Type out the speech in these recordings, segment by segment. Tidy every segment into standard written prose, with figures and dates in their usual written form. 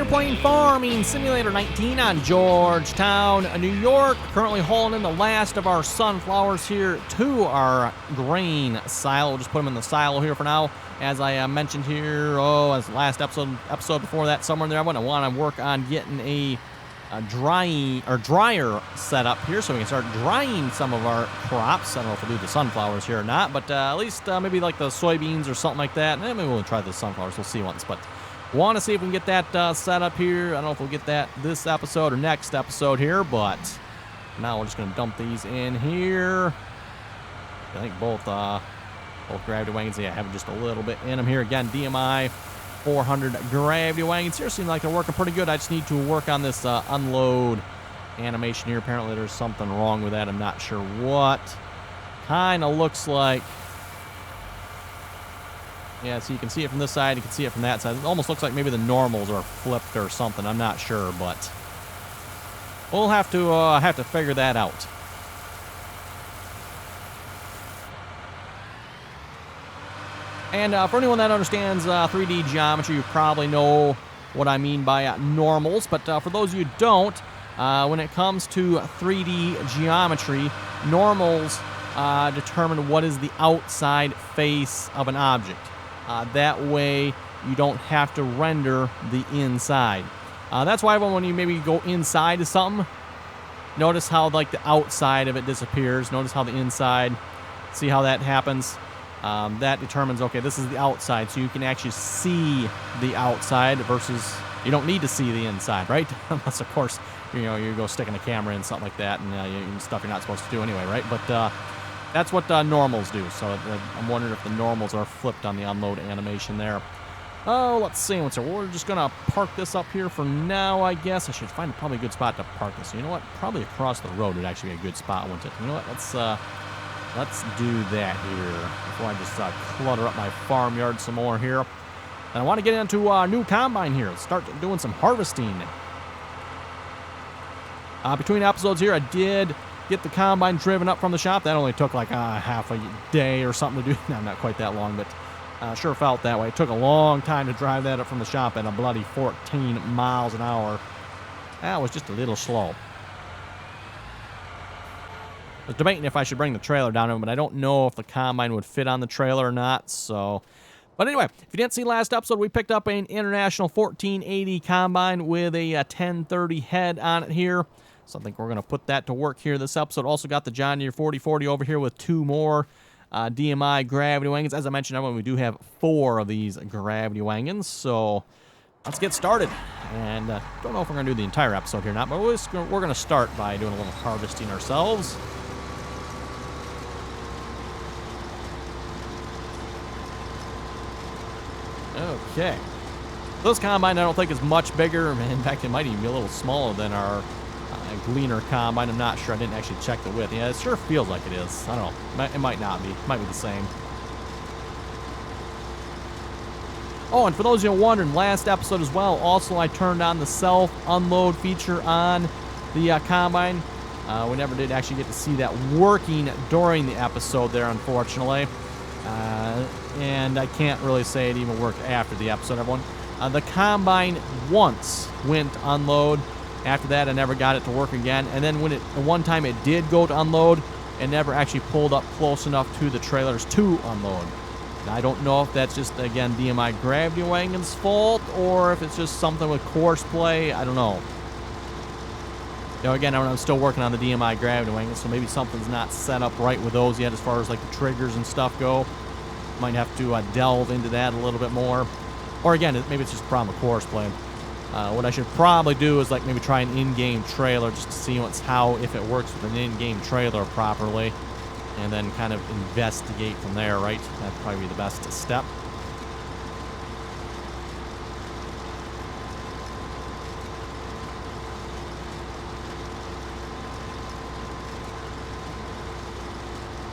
here playing Farming Simulator 19 on Georgetown, New York. Currently hauling in the last of our sunflowers here to our grain silo. We'll just put them in the silo here for now. As I mentioned here, as last episode before that, somewhere in there, I want to work on getting a dryer set up here so we can start drying some of our crops. I don't know if we'll do the sunflowers here or not, but at least maybe like the soybeans or something like that. Maybe we'll try the sunflowers. We'll see once, but want to see if we can get that set up here. I don't know if we'll get that this episode or next episode here, but now we're just going to dump these in here. I think both gravity wagons, yeah, have just a little bit in them here. Again, DMI 400 gravity wagons here seem like they're working pretty good. I just need to work on this unload animation here. Apparently there's something wrong with that. I'm not sure what. Kind of looks like, yeah, so you can see it from this side, you can see it from that side. It almost looks like maybe the normals are flipped or something. I'm not sure, but we'll have to figure that out. And for anyone that understands 3D geometry, you probably know what I mean by normals. But for those of you who don't, when it comes to 3D geometry, normals determine what is the outside face of an object. That way, you don't have to render the inside. That's why when you maybe go inside of something, notice how like the outside of it disappears. Notice how the inside, see how that happens. That determines, okay, this is the outside, so you can actually see the outside versus you don't need to see the inside, right? Unless, of course, you go sticking a camera in something like that and stuff you're not supposed to do anyway, right? But that's what normals do. So I'm wondering if the normals are flipped on the unload animation there. Oh, let's see. We're just going to park this up here for now, I guess. I should find probably a good spot to park this. You know what? Probably across the road would actually be a good spot, wouldn't it? You know what? Let's do that here before I just clutter up my farmyard some more here. And I want to get into a new combine here. Start doing some harvesting. Between episodes here, I did get the combine driven up from the shop. That only took like half a day or something to do. No, not quite that long, but sure felt that way. It took a long time to drive that up from the shop at a bloody 14 miles an hour. That was just a little slow. I was debating if I should bring the trailer down, but I don't know if the combine would fit on the trailer or not, so. But anyway, if you didn't see last episode, we picked up an International 1480 combine with a 1030 head on it here. So I think we're going to put that to work here this episode. Also got the John Deere 4040 over here with 2 more DMI gravity wagons. As I mentioned, everyone, we do have 4 of these gravity wagons, so let's get started. And don't know if we're going to do the entire episode here or not, but we're going to start by doing a little harvesting ourselves. Okay. This combine I don't think is much bigger. In fact, it might even be a little smaller than our Gleaner combine. I'm not sure. I didn't actually check the width. Yeah, it sure feels like it is. I don't know. It might not be. It might be the same. Oh, and for those of you wondering, last episode as well, also I turned on the self-unload feature on the combine. We never did actually get to see that working during the episode there, unfortunately. And I can't really say it even worked after the episode, everyone. The combine once went unload. After that, I never got it to work again. And then one time it did go to unload, it never actually pulled up close enough to the trailers to unload. Now, I don't know if that's just, again, DMI gravity wagon's fault or if it's just something with Courseplay. I don't know. Again, I'm still working on the DMI gravity wagons, so maybe something's not set up right with those yet as far as like the triggers and stuff go. Might have to delve into that a little bit more. Or again, maybe it's just a problem with Courseplay. What I should probably do is like maybe try an in-game trailer just to see if it works with an in-game trailer properly, and then kind of investigate from there, right? That'd probably be the best step.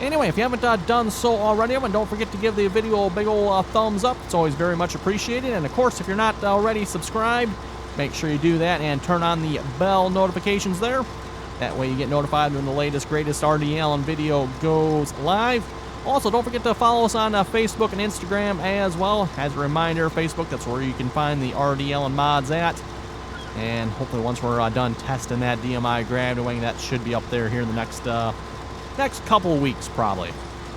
Anyway, if you haven't done so already, everyone, don't forget to give the video a big old thumbs up. It's always very much appreciated. And of course, if you're not already subscribed, make sure you do that and turn on the bell notifications there. That way you get notified when the latest, greatest RDAllen video goes live. Also, don't forget to follow us on Facebook and Instagram as well. As a reminder, Facebook, that's where you can find the RDAllen mods at. And hopefully once we're done testing that DMI gravity wing, that should be up there here in the next couple of weeks probably.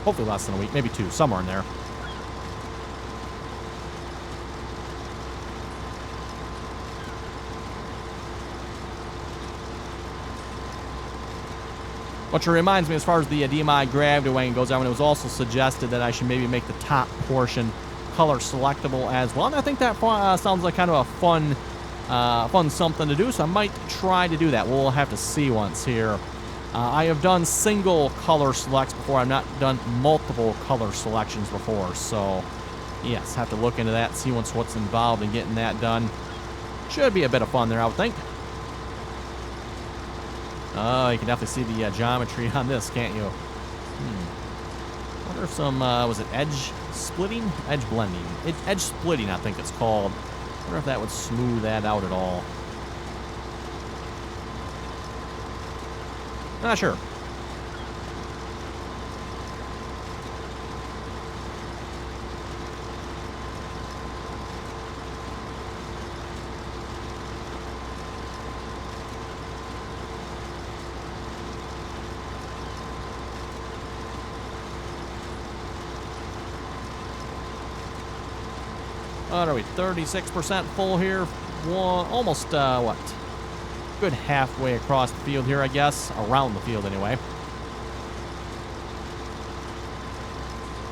Hopefully less than a week, maybe 2, somewhere in there. Which reminds me, as far as the DMI gravity wing goes on, it was also suggested that I should maybe make the top portion color selectable as well. And I think that sounds like kind of a fun something to do, so I might try to do that. We'll have to see once here. I have done single color selects before. I've not done multiple color selections before, so yes, have to look into that, see what's involved in getting that done. Should be a bit of fun there, I would think. Oh, you can definitely see the geometry on this, can't you? I wonder if some, was it edge splitting? Edge blending. Edge splitting, I think it's called. I wonder if that would smooth that out at all. Not sure. What are we, 36% full here? Almost, what? Good halfway across the field here, I guess. Around the field, anyway.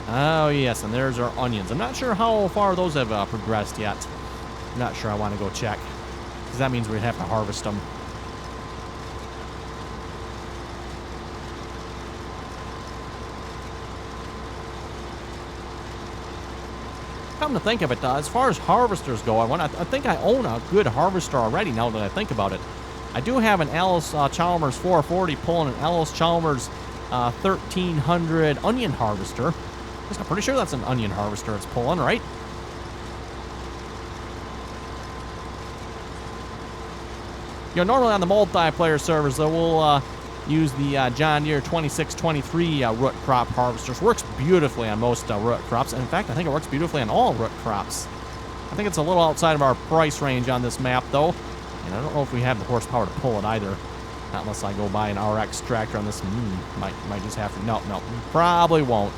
Oh, yes, and there's our onions. I'm not sure how far those have progressed yet. I'm not sure. I want to go check, because that means we'd have to harvest them. Come to think of it, as far as harvesters go, I think I own a good harvester already now that I think about it. I do have an Alice Chalmers 440 pulling an Alice Chalmers 1300 onion harvester. I'm pretty sure that's an onion harvester it's pulling, right? You know, normally on the multiplayer servers, though, we'll use the John Deere 2623 root crop harvesters. Works beautifully on most root crops. And in fact, I think it works beautifully on all root crops. I think it's a little outside of our price range on this map, though. And I don't know if we have the horsepower to pull it either. Not unless I go buy an RX tractor on this. Might just have to. No, probably won't.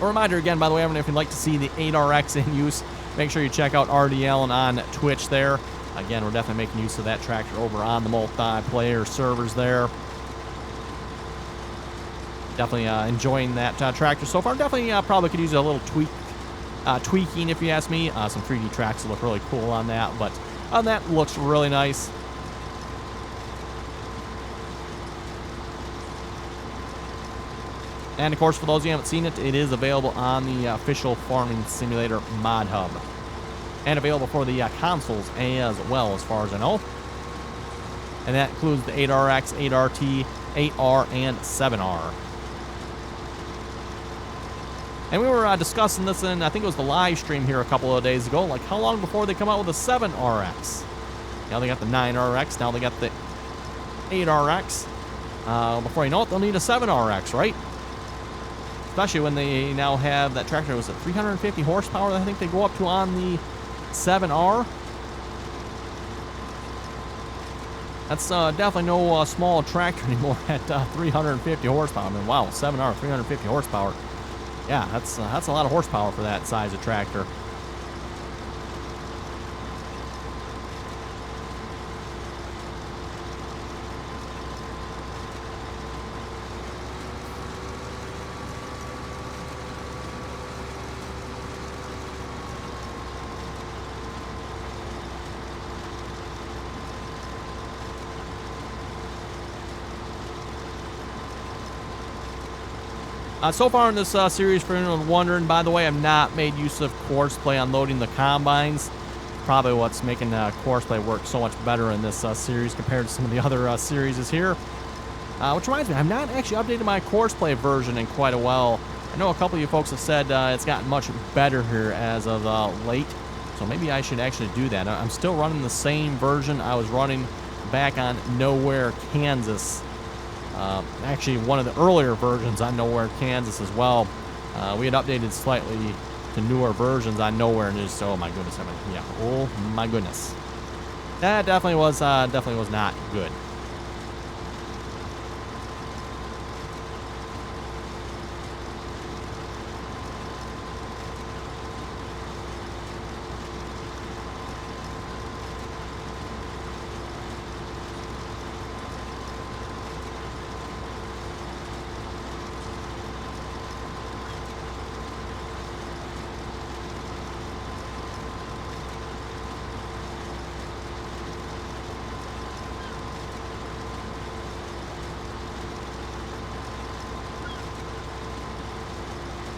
A reminder again, by the way, if you'd like to see the 8RX in use, make sure you check out RDAllen on Twitch there. Again, we're definitely making use of that tractor over on the multiplayer servers there. Definitely enjoying that tractor so far. Definitely probably could use a little tweaking, if you ask me. Some 3D tracks look really cool on that, but on that looks really nice. And of course, for those of you who haven't seen it, it is available on the official Farming Simulator Mod Hub. And available for the consoles as well, as far as I know. And that includes the 8RX, 8RT, 8R, and 7R. And we were discussing this in, I think it was the live stream here a couple of days ago, like how long before they come out with a 7RX? Now they got the 9RX, now they got the 8RX. Before you know it, they'll need a 7RX, right? Especially when they now have that tractor, was it 350 horsepower that I think they go up to on the 7R. That's definitely no small tractor anymore at 350 horsepower. I mean, wow, 7R, 350 horsepower. Yeah, that's a lot of horsepower for that size of tractor. So far in this series, for anyone wondering, by the way, I've not made use of Courseplay on loading the combines. Probably what's making Courseplay work so much better in this series compared to some of the other series here. Which reminds me, I've not actually updated my Courseplay version in quite a while. I know a couple of you folks have said it's gotten much better here as of late, so maybe I should actually do that. I'm still running the same version I was running back on Nowhere, Kansas. Actually, one of the earlier versions on Nowhere, Kansas as well. We had updated slightly to newer versions on Nowhere, and just, oh my goodness, oh my goodness. That definitely was not good.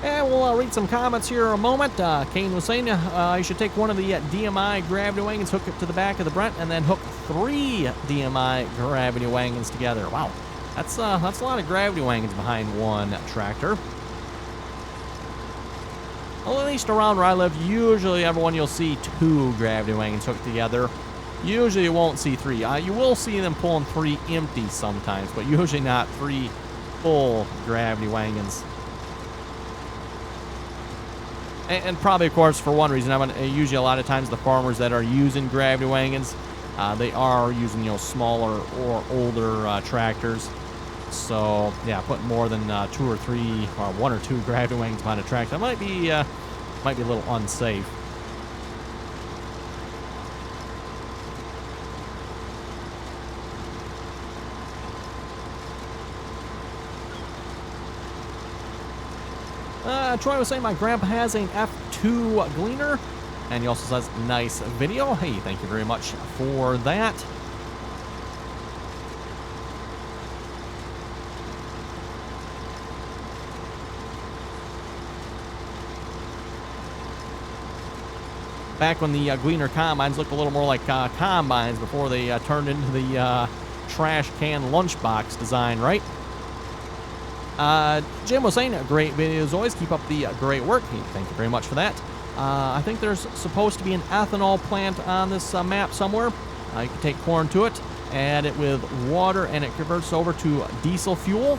And we'll read some comments here in a moment. Kane was saying you should take one of the DMI gravity wagons, hook it to the back of the Brent, and then hook 3 DMI gravity wagons together. Wow, that's a lot of gravity wagons behind one tractor. Well, at least around where I live, usually everyone you'll see 2 gravity wagons hooked together. Usually you won't see 3. You will see them pulling 3 empty sometimes, but usually not 3 full gravity wagons. And probably, of course, for one reason, usually a lot of times the farmers that are using gravity wagons, they are using, smaller or older tractors. So, yeah, putting more than 2 or 3 or 1 or 2 gravity wagons behind a tractor might be a little unsafe. Troy was saying my grandpa has an F2 gleaner, and he also says nice video. Hey, thank you very much for that. Back when the gleaner combines looked a little more like combines before they turned into the trash can lunchbox design, right? Jim was saying, great video as always. Keep up the great work. Hey, thank you very much for that. I think there's supposed to be an ethanol plant on this map somewhere. You can take corn to it, add it with water, and it converts over to diesel fuel.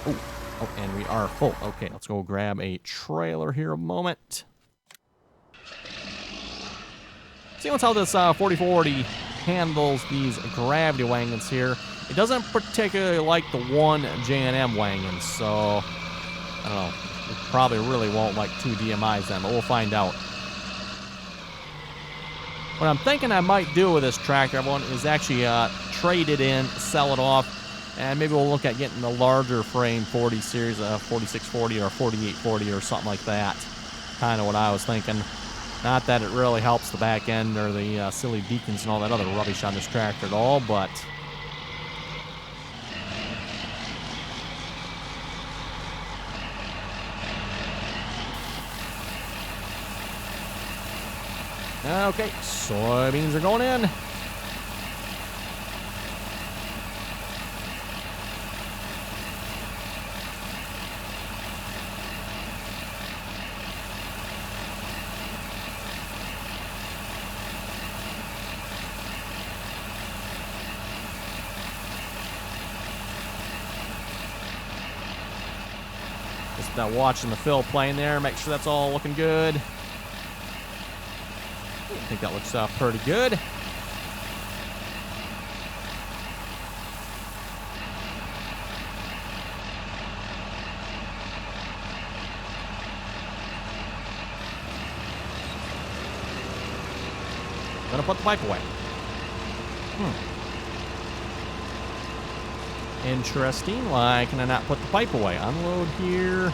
Oh, and we are full. Okay, let's go grab a trailer here a moment. See how this 4040 handles these gravity wagons here. It doesn't particularly like the one J&M wagon, so I don't know. It probably really won't like 2 DMIs then, but we'll find out. What I'm thinking I might do with this tractor, everyone, is actually trade it in, sell it off, and maybe we'll look at getting the larger frame 40 series, 4640 or 4840 or something like that. Kind of what I was thinking. Not that it really helps the back end or the silly beacons and all that other rubbish on this tractor at all, but okay, soybeans are going in. Just watching the fill plane there, make sure that's all looking good. I think that looks pretty good. Gonna put the pipe away. Interesting. Why can I not put the pipe away? Unload here.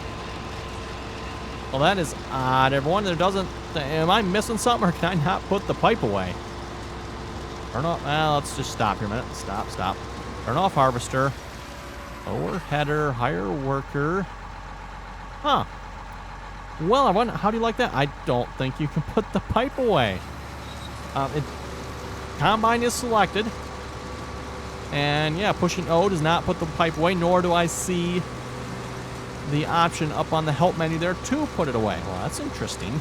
Well, that is odd, everyone. There doesn't... Am I missing something, or can I not put the pipe away? Turn off... Well, let's just stop here a minute. Stop. Turn off harvester. Lower header. Higher worker. Huh. Well, everyone, how do you like that? I don't think you can put the pipe away. Combine is selected. And, yeah, pushing O does not put the pipe away, nor do I see the option up on the help menu there to put it away. Well, that's interesting.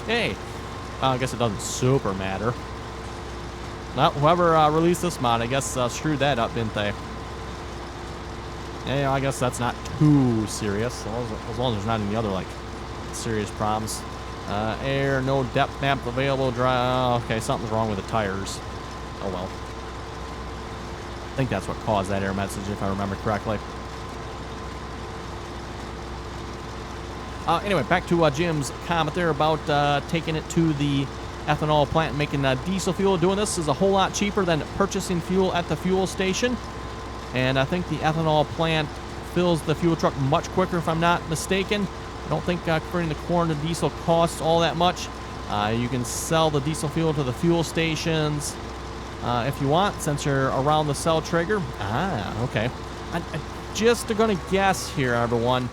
Okay. Well, I guess it doesn't super matter. Well, whoever released this mod, I guess screwed that up, didn't they? Yeah, I guess that's not too serious, as long as there's not any other, like, serious problems. Air, no depth map available. Dry. Okay, something's wrong with the tires. oh well. I think that's what caused that error message, if I remember correctly. Anyway, back to Jim's comment there about taking it to the ethanol plant and making diesel fuel. Doing this is a whole lot cheaper than purchasing fuel at the fuel station. And I think the ethanol plant fills the fuel truck much quicker, if I'm not mistaken. I don't think converting the corn to diesel costs all that much. You can sell the diesel fuel to the fuel stations if you want, since you're around the cell trigger. Okay. I'm just going to guess here, everyone,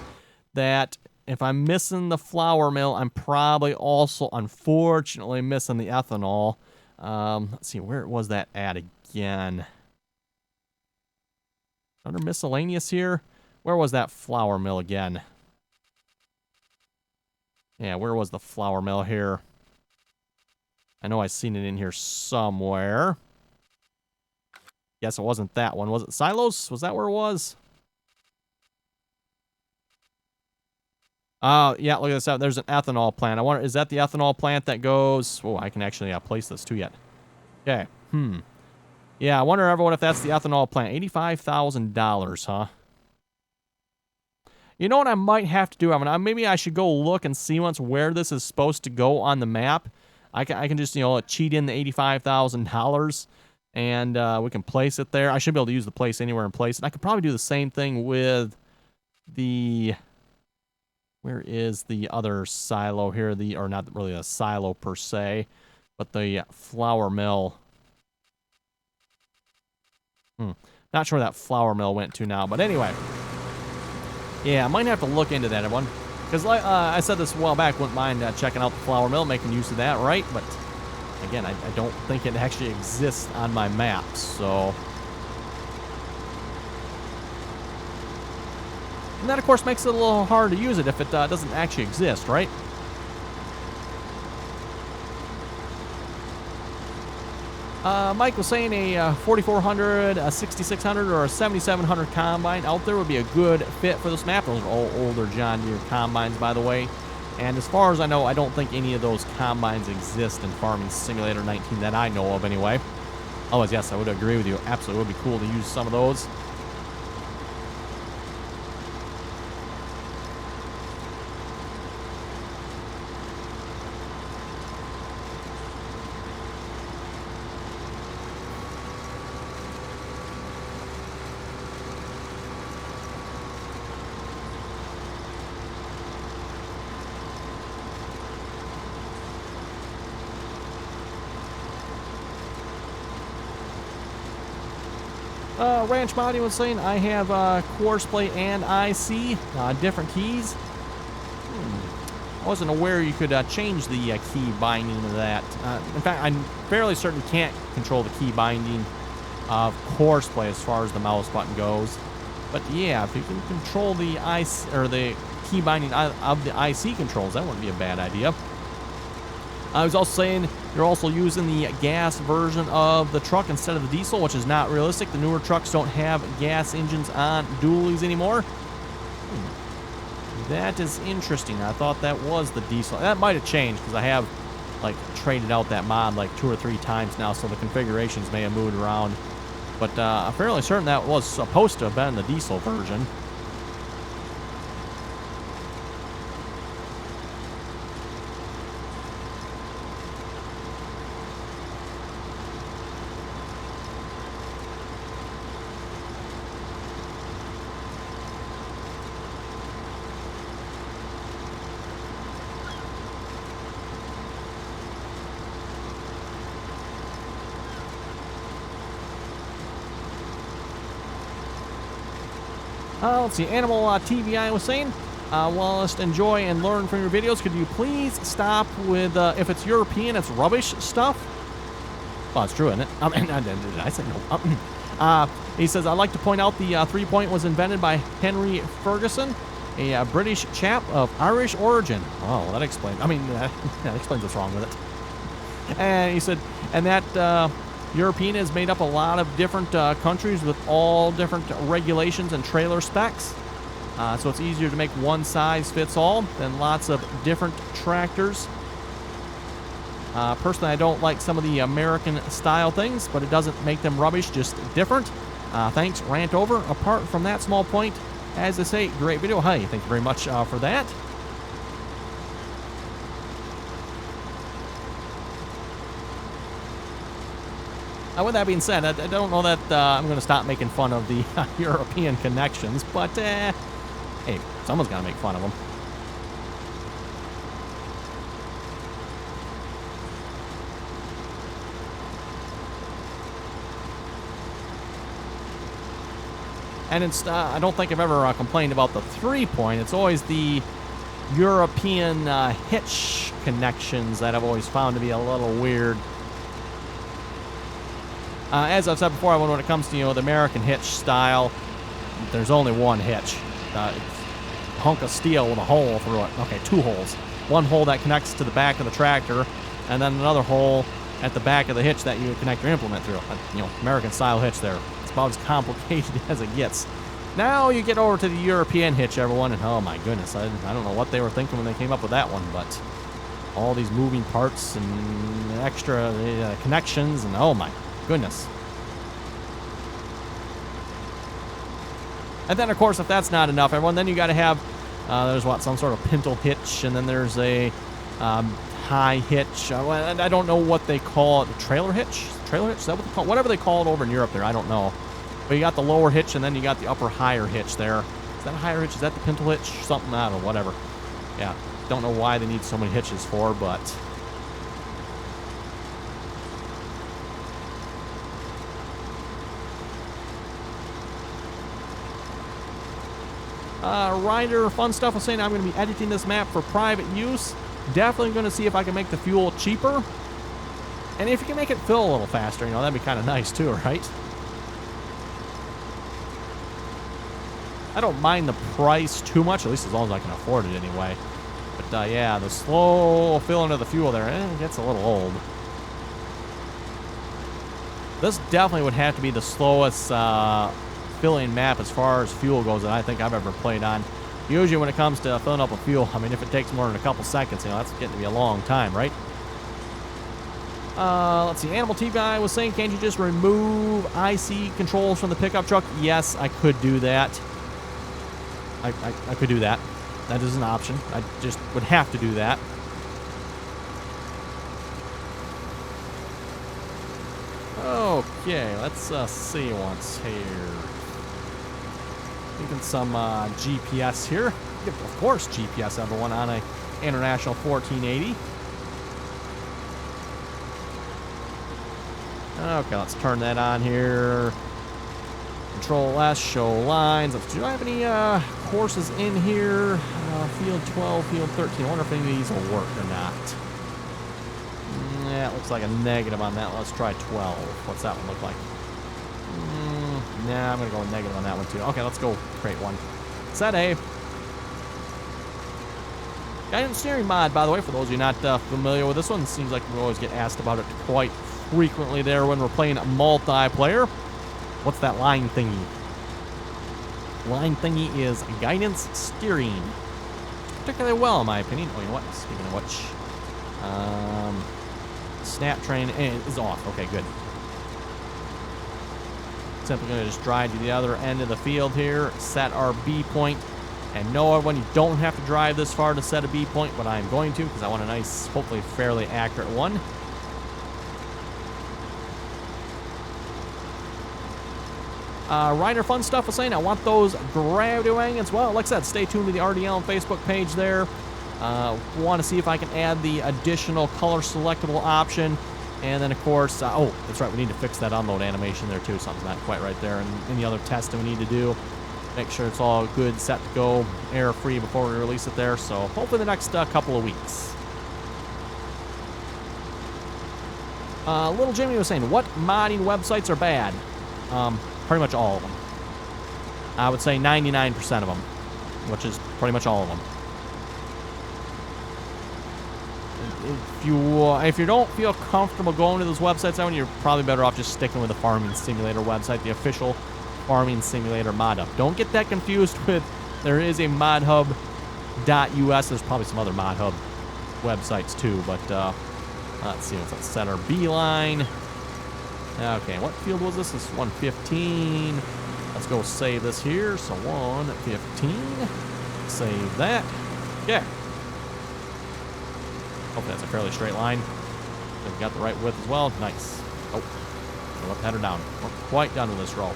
that if I'm missing the flour mill, I'm probably also, unfortunately, missing the ethanol. Let's see, where was that at again? Under miscellaneous here? Where was that flour mill again? Yeah, where was the flour mill here? I know I've seen it in here somewhere. Guess it wasn't that one. Was it Silos? Was that where it was? Yeah, look at this out. There's an ethanol plant. I wonder, is that the ethanol plant that goes... Oh, I can actually place this too yet. Okay. Yeah, I wonder, everyone, if that's the ethanol plant. $85,000, huh? You know what I might have to do, Evan? Maybe I should go look and see once where this is supposed to go on the map. I can just, you know, cheat in the $85,000, and we can place it there. I should be able to use the place anywhere and place it. I could probably do the same thing with the... Where is the other silo here? Or not really a silo per se, but the flour mill. Not sure where that flour mill went to now, but anyway. Yeah, I might have to look into that, everyone. Because like I said this a while back, wouldn't mind checking out the flour mill, making use of that, right? But again, I don't think it actually exists on my map, so... And that, of course, makes it a little hard to use it if it doesn't actually exist, right? Mike was saying a 4400, a 6600, or a 7700 combine out there would be a good fit for this map. Those are all older John Deere combines, by the way. And as far as I know, I don't think any of those combines exist in Farming Simulator 19 that I know of, anyway. Otherwise, yes, I would agree with you. Absolutely, it would be cool to use some of those. Ranch Body was saying, I have Courseplay and IC, different keys. I wasn't aware you could change the key binding of that. In fact, I'm fairly certain you can't control the key binding of Courseplay as far as the mouse button goes. But yeah, if you can control the IC, or the key binding of the IC controls, that wouldn't be a bad idea. I was also saying you're also using the gas version of the truck instead of the diesel, which is not realistic. The newer trucks don't have gas engines on dualies anymore. That is interesting. I thought that was the diesel. That might have changed because I have like traded out that mod like 2 or 3 times now, so the configurations may have moved around. But I'm fairly certain that was supposed to have been the diesel version. Let's see, Animal TVI was saying, well, just enjoy and learn from your videos. Could you please stop with, if it's European, it's rubbish stuff? Well, it's true, isn't it? Did I say no? He says, I'd like to point out the 3-point was invented by Henry Ferguson, a British chap of Irish origin. Oh, well, that explains, that explains what's wrong with it. And he said, and that, European has made up a lot of different countries with all different regulations and trailer specs. So it's easier to make one size fits all than lots of different tractors. Personally, I don't like some of the American style things, but it doesn't make them rubbish, just different. Thanks, rant over. Apart from that small point, as I say, great video. Hey, thank you very much for that. With that being said, I don't know that I'm going to stop making fun of the European connections, but hey, someone's got to make fun of them. And it's, I don't think I've ever complained about the 3-point. It's always the European hitch connections that I've always found to be a little weird. As I've said before, when it comes to, the American hitch style, there's only one hitch. It's a hunk of steel with a hole through it. Okay, 2 holes. One hole that connects to the back of the tractor, and then another hole at the back of the hitch that you connect your implement through. American style hitch there. It's about as complicated as it gets. Now you get over to the European hitch, everyone, and oh my goodness, I don't know what they were thinking when they came up with that one, but all these moving parts and extra connections, and oh my goodness. And then, of course, if that's not enough, everyone, then you got to have, there's some sort of pintle hitch, and then there's a high hitch. I don't know what they call it. Trailer hitch? Trailer hitch? Is that what they call it? Whatever they call it over in Europe there, I don't know. But you got the lower hitch, and then you got the upper higher hitch there. Is that a higher hitch? Is that the pintle hitch? Something, I don't know, whatever. Yeah, don't know why they need so many hitches for, but... Ryder Fun Stuff was saying I'm going to be editing this map for private use. Definitely going to see if I can make the fuel cheaper. And if you can make it fill a little faster, that'd be kind of nice too, right? I don't mind the price too much, at least as long as I can afford it anyway. But yeah, the slow filling of the fuel there, it gets a little old. This definitely would have to be the slowest filling map as far as fuel goes that I think I've ever played on. Usually when it comes to filling up a fuel, I mean, if it takes more than a couple seconds, that's getting to be a long time, right? Let's see, Animal T Guy was saying, can't you just remove IC controls from the pickup truck? Yes, I could do that. I could do that. That is an option. I just would have to do that. Okay, let's see once here. Thinking some GPS here. Of course, GPS, everyone, on a International 1480. Okay, let's turn that on here. Control S, show lines. Do I have any courses in here? Field 12, field 13. I wonder if any of these will work or not. Yeah, it looks like a negative on that. Let's try 12. What's that one look like? Nah, I'm going to go negative on that one too. Okay, let's go create one. Set A. Guidance steering mod, by the way, for those of you not familiar with this one. It seems like we always get asked about it quite frequently there when we're playing multiplayer. What's that line thingy? Line thingy is guidance steering. Particularly well, in my opinion. Oh, you know what? Speaking of which, snap train is off. Okay, good. Simply going to just drive to the other end of the field here, set our B point. And no, everyone, you don't have to drive this far to set a B point, but I'm going to because I want a nice, hopefully fairly accurate one. Ryder Fun Stuff was saying, I want those gravity wagons. Well, like I said, stay tuned to the RDAllen Facebook page there. Want to see if I can add the additional color selectable option. And then, of course, oh, that's right, we need to fix that unload animation there, too. Something's not quite right there. And any other testing we need to do. Make sure it's all good, set to go, error-free before we release it there. So hopefully the next couple of weeks. Little Jimmy was saying, what modding websites are bad? Pretty much all of them. I would say 99% of them, which is pretty much all of them. If you don't feel comfortable going to those websites, you're probably better off just sticking with the Farming Simulator website, the official Farming Simulator mod hub. Don't get that confused with, there is a modhub.us. There's probably some other mod hub websites too, but Let's see what's that center B line. Okay, what field was this? This is 115. Let's go save this here. So 115. Save that. Okay. Hopefully that's a fairly straight line. We've got the right width as well. Nice. Oh, go up, head her down. We're quite done with this row.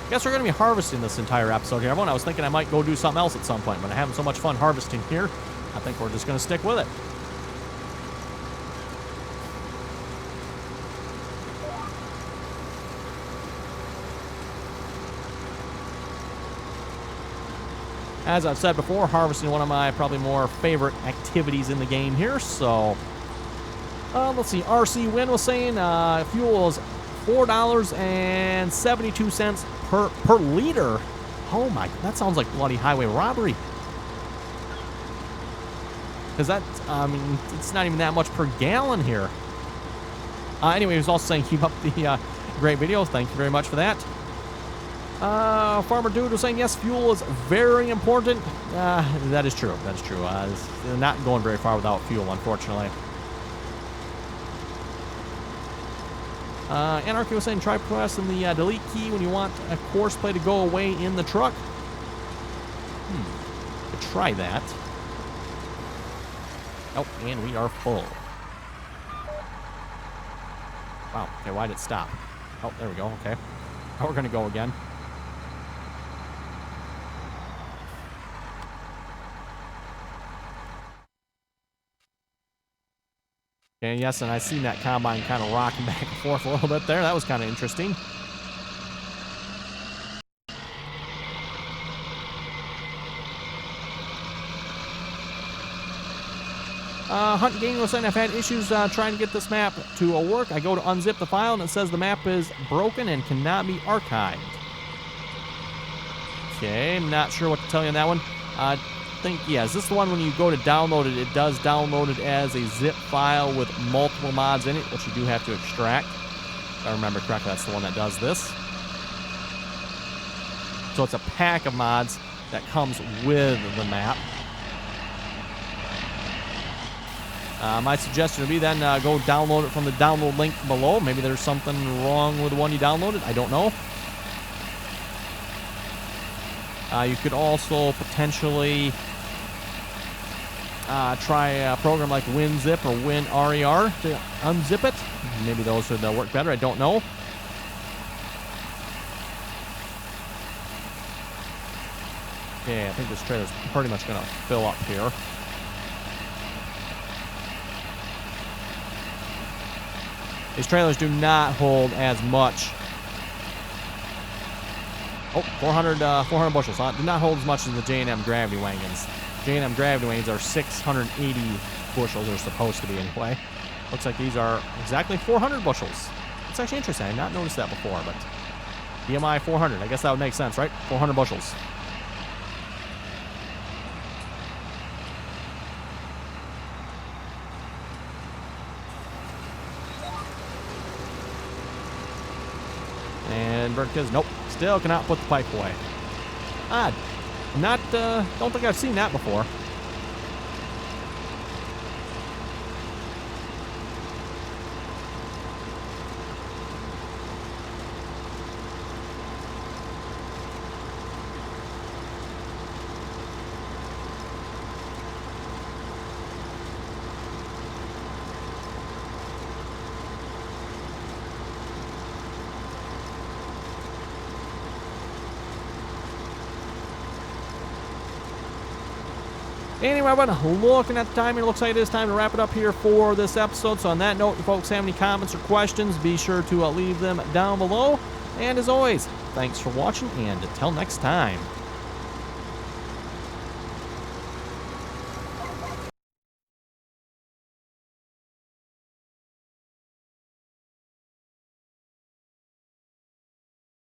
I guess we're going to be harvesting this entire episode here, everyone. I was thinking I might go do something else at some point, but I'm having so much fun harvesting here, I think we're just going to stick with it. As I've said before, harvesting one of my probably more favorite activities in the game here. So, let's see. RC Win was saying fuel is $4.72 per liter. Oh my, that sounds like bloody highway robbery. Because that, I mean, it's not even that much per gallon here. Anyway, he was also saying keep up the great videos. Thank you very much for that. Farmer Dude was saying, yes, fuel is very important. That is true. That is true. They're not going very far without fuel, unfortunately. Anarchy was saying, try pressing the delete key when you want a Courseplay to go away in the truck. Could try that. Oh, and we are full. Wow. Okay, why did it stop? Oh, there we go. Okay. Now we're going to go again. And yes, and I seen that combine kind of rocking back and forth a little bit there. That was kind of interesting. Hunt Game was saying, I've had issues trying to get this map to work. I go to unzip the file and it says the map is broken and cannot be archived. Okay, I'm not sure what to tell you on that one. I think, yeah, is this the one when you go to download it, it does download it as a zip file with multiple mods in it, which you do have to extract. If I remember correctly, that's the one that does this. So it's a pack of mods that comes with the map. My suggestion would be then go download it from the download link below. Maybe there's something wrong with the one you downloaded. I don't know. You could also potentially try a program like WinZip or WinRER to unzip it. Maybe those would work better. I don't know. Okay, I think this trailer's pretty much going to fill up here. These trailers do not hold as much. Oh, 400 bushels. Do not hold as much as the J&M Gravity Wagons. J&M Gravity Wagons are 680 bushels, they're supposed to be anyway. Looks like these are exactly 400 bushels. It's actually interesting. I had not noticed that before, but BMI 400. I guess that would make sense, right? 400 bushels. And Burnt Kids, nope, still cannot put the pipe away. Odd. Don't think I've seen that before. Anyway, but looking at the time, it looks like it is time to wrap it up here for this episode. So on that note, if you folks have any comments or questions, be sure to leave them down below. And as always, thanks for watching, and until next time.